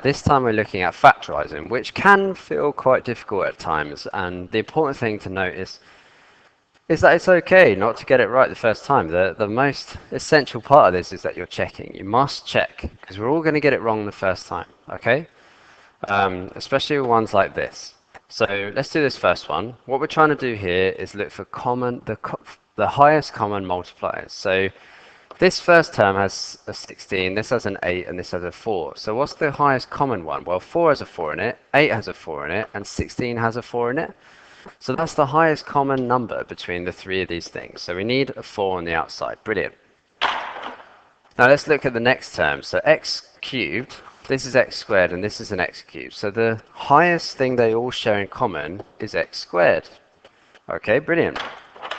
this time we're looking at factorizing, which can feel quite difficult at times. And the important thing to note is that it's okay not to get it right the first time. The most essential part of this is that you're checking. You must check, because we're all going to get it wrong the first time, okay? Especially with ones like this. So let's do this first one. What we're trying to do here is look for the highest common multipliers. So this first term has a 16, this has an 8, and this has a 4. So what's the highest common one? Well, 4 has a 4 in it, 8 has a 4 in it, and 16 has a 4 in it. So that's the highest common number between the three of these things. So we need a 4 on the outside. Brilliant. Now let's look at the next term. So x cubed, this is x squared, and this is an x cubed. So the highest thing they all share in common is x squared. Okay, brilliant.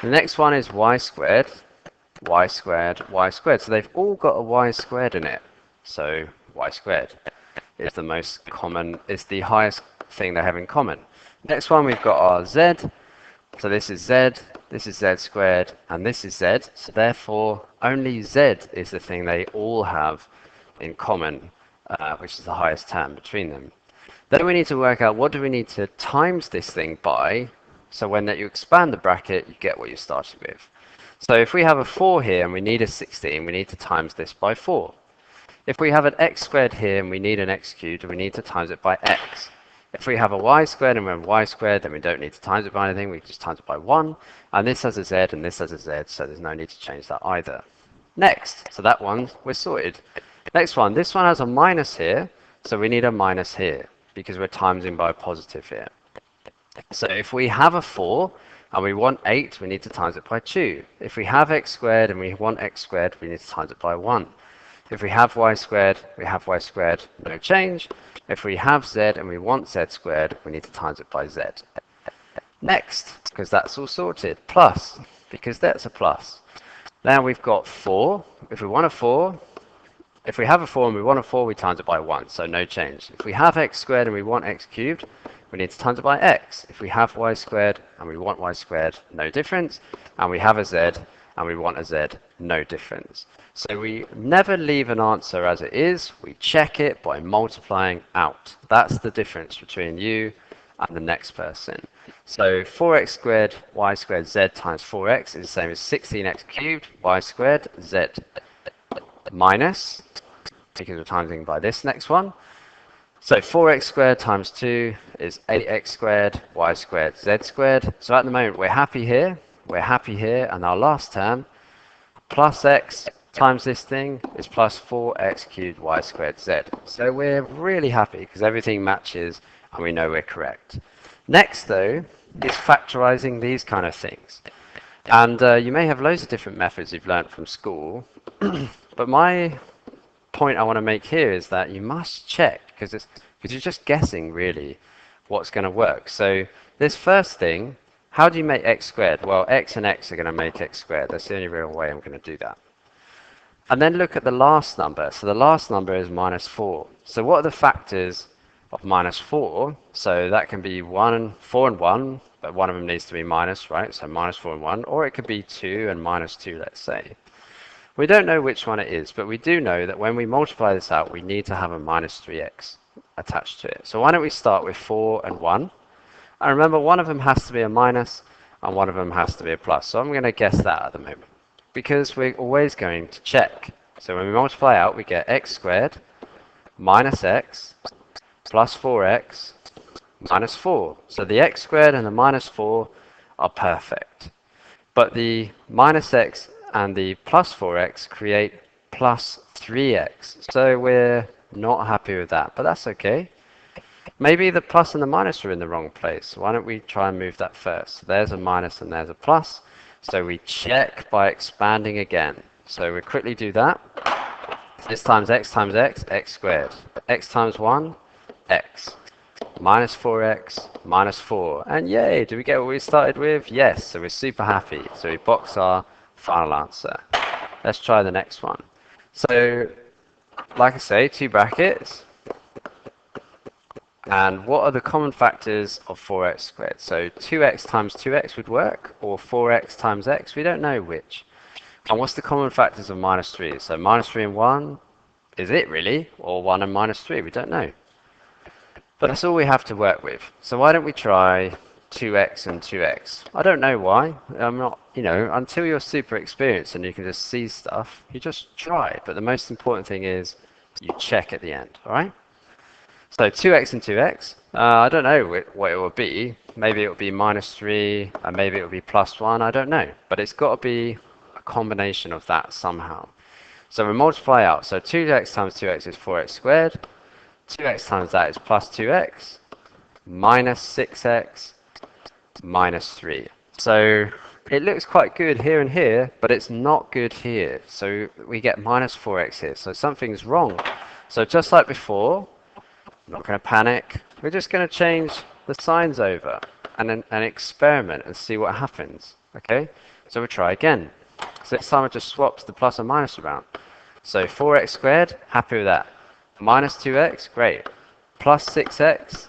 The next one is y squared, y squared, y squared. So they've all got a y squared in it. So y squared is the most common, is the highest thing they have in common. Next one we've got our z. So this is z squared, and this is z. So therefore only z is the thing they all have in common, which is the highest term between them. Then we need to work out what do we need to times this thing by, so when you expand the bracket you get what you started with. So if we have a 4 here and we need a 16, we need to times this by 4. If we have an x squared here and we need an x cubed, we need to times it by x. If we have a y squared and we have y squared, then we don't need to times it by anything, we just times it by 1. And this has a z and this has a z, so there's no need to change that either. Next, so that one, we're sorted. Next one, this one has a minus here, so we need a minus here, because we're timesing by a positive here. So if we have a 4, and we want 8, we need to times it by 2. If we have x squared and we want x squared, we need to times it by 1. If we have y squared, we have y squared, no change. If we have z and we want z squared, we need to times it by z. Next, because that's all sorted, plus, because that's a plus. Now we've got 4. If we want a 4, if we have a 4 and we want a 4, we times it by 1, so no change. If we have x squared and we want x cubed, we need to times it by x. If we have y squared and we want y squared, no difference. And we have a z and we want a z, no difference. So we never leave an answer as it is, we check it by multiplying out. That's the difference between you and the next person. So 4x squared, y squared, z times 4x is the same as 16x cubed, y squared, z minus, because we're timesing by this next one. So 4x squared times 2 is 8x squared, y squared, z squared. So at the moment we're happy here, and our last term, plus x times this thing is plus 4x cubed, y squared, z. So we're really happy because everything matches and we know we're correct. Next though is factorizing these kind of things. And you may have loads of different methods you've learned from school, but my point I want to make here is that you must check, because you're just guessing really what's going to work. So this first thing, how do you make x squared? Well, x and x are going to make x squared. That's the only real way I'm going to do that. And then look at the last number. So the last number is minus 4. So what are the factors of minus 4? So that can be 4 and 1, but one of them needs to be minus, right? So minus 4 and 1. Or it could be 2 and minus 2, let's say. We don't know which one it is, but we do know that when we multiply this out, we need to have a minus 3x attached to it. So why don't we start with 4 and 1? And remember, one of them has to be a minus, and one of them has to be a plus. So I'm going to guess that at the moment, because we're always going to check. So when we multiply out, we get x squared minus x plus 4x minus 4. So the x squared and the minus 4 are perfect. But the minus x and the plus 4x create plus 3x. So we're not happy with that, but that's okay. Maybe the plus and the minus are in the wrong place. Why don't we try and move that first? So there's a minus and there's a plus. So we check by expanding again. So we quickly do that. This times x, x squared. X times 1, x. Minus 4x, minus 4. And yay, do we get what we started with? Yes, so we're super happy. So we box our final answer. Let's try the next one. So, like I say, 2 brackets. And what are the common factors of 4x squared? So 2x times 2x would work, or 4x times x, we don't know which. And what's the common factors of minus 3? So minus 3 and 1, is it really? Or 1 and minus 3, we don't know. But that's all we have to work with. So why don't we try 2x and 2x? I don't know why. I'm not, until you're super experienced and you can just see stuff, you just try. But the most important thing is you check at the end, all right? So 2x and 2x, I don't know what it will be. Maybe it will be -3, and maybe it will be +1, I don't know. But it's got to be a combination of that somehow. So we multiply out. So 2x times 2x is 4x squared. 2x times that is +2x, -6x, -3. So it looks quite good here and here, but it's not good here. So we get -4x here. So something's wrong. So just like before, I'm not going to panic. We're just going to change the signs over and experiment and see what happens. Okay? So we'll try again. So this time I just swapped the plus and minus around. So 4x squared, happy with that. -2x, great. +6x,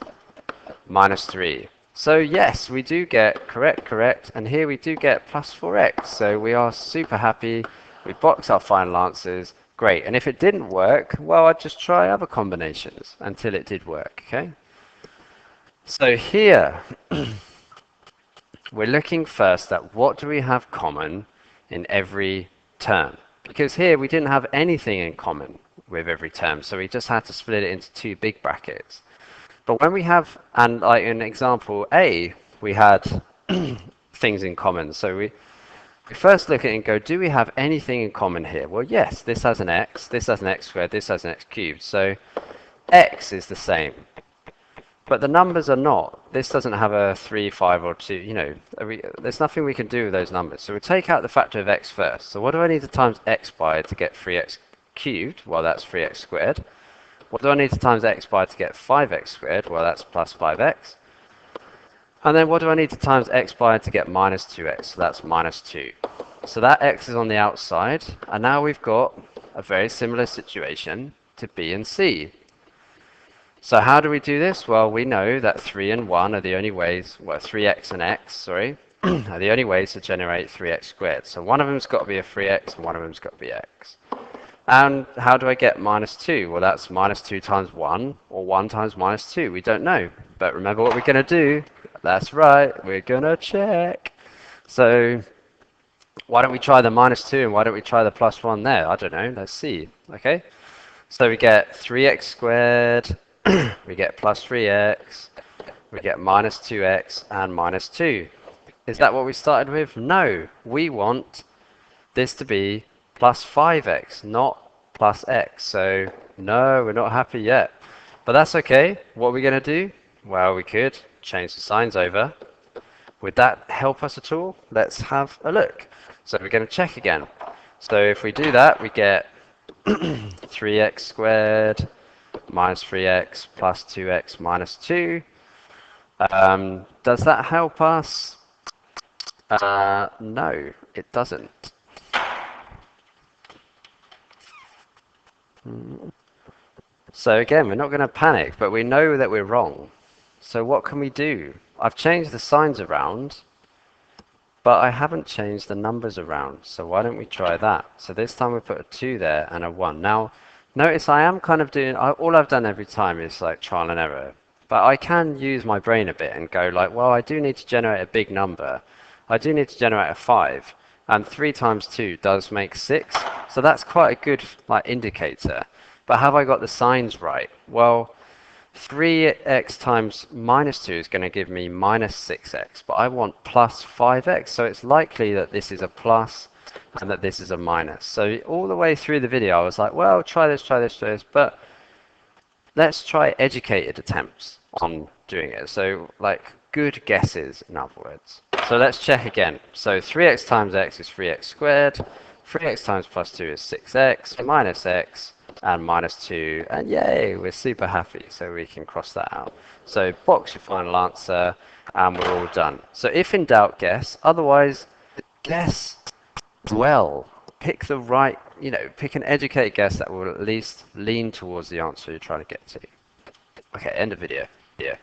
-3. So yes, we do get correct, and here we do get +4x. So we are super happy. We box our final answers. Great. And if it didn't work, well, I'd just try other combinations until it did work, okay? So here, we're looking first at what do we have common in every term. Because here we didn't have anything in common with every term, so we just had to split it into two big brackets. But when we have, and like in example A, we had things in common. So we first look at it and go, do we have anything in common here? Well, yes, this has an x, this has an x squared, this has an x cubed. So x is the same. But the numbers are not. This doesn't have a 3, 5, or 2. There's nothing we can do with those numbers. So we take out the factor of x first. So what do I need to times x by to get 3x cubed? Well, that's 3x squared. What do I need to times x by to get 5x squared? Well, that's plus 5x. And then what do I need to times x by to get -2x? So that's -2. So that x is on the outside. And now we've got a very similar situation to B and C. So how do we do this? Well, we know that 3 and 1 are the only ways, well, 3x and x, sorry, are the only ways to generate 3x squared. So one of them's got to be a 3x and one of them's got to be x. And how do I get -2? Well, that's -2 times 1 or 1 times -2. We don't know. But remember what we're going to do? That's right, we're going to check. So why don't we try the -2 and why don't we try the +1 there? I don't know. Let's see. Okay. So we get 3x squared. We get +3x, we get -2x, and -2. Is that what we started with? No, we want this to be +5x, not +x. So no, we're not happy yet. But that's okay. What are we going to do? Well, we could change the signs over. Would that help us at all? Let's have a look. So we're going to check again. So if we do that, we get 3x squared, -3x plus 2x minus 2. Does that help us? No, it doesn't. So again, we're not going to panic, but we know that we're wrong. So what can we do? I've changed the signs around, but I haven't changed the numbers around. So why don't we try that? So this time we put a 2 there and a 1. Now, notice I am kind of doing, all I've done every time is like trial and error. But I can use my brain a bit and go like, well, I do need to generate a big number. I do need to generate a 5. And 3 times 2 does make 6. So that's quite a good like indicator. But have I got the signs right? Well, 3x times -2 is going to give me -6x. But I want plus 5x. So it's likely that this is a plus and that this is a minus. So all the way through the video I was like, well, try this, try this, try this, but let's try educated attempts on doing it. So like good guesses, in other words. So let's check again. So 3x times x is 3x squared, 3x times +2 is 6x, minus x, and -2, and yay, we're super happy, so we can cross that out. So box your final answer, and we're all done. So if in doubt, guess. Otherwise, guess well. Pick the right, pick an educated guess that will at least lean towards the answer you're trying to get to. Okay, end of video. Yeah.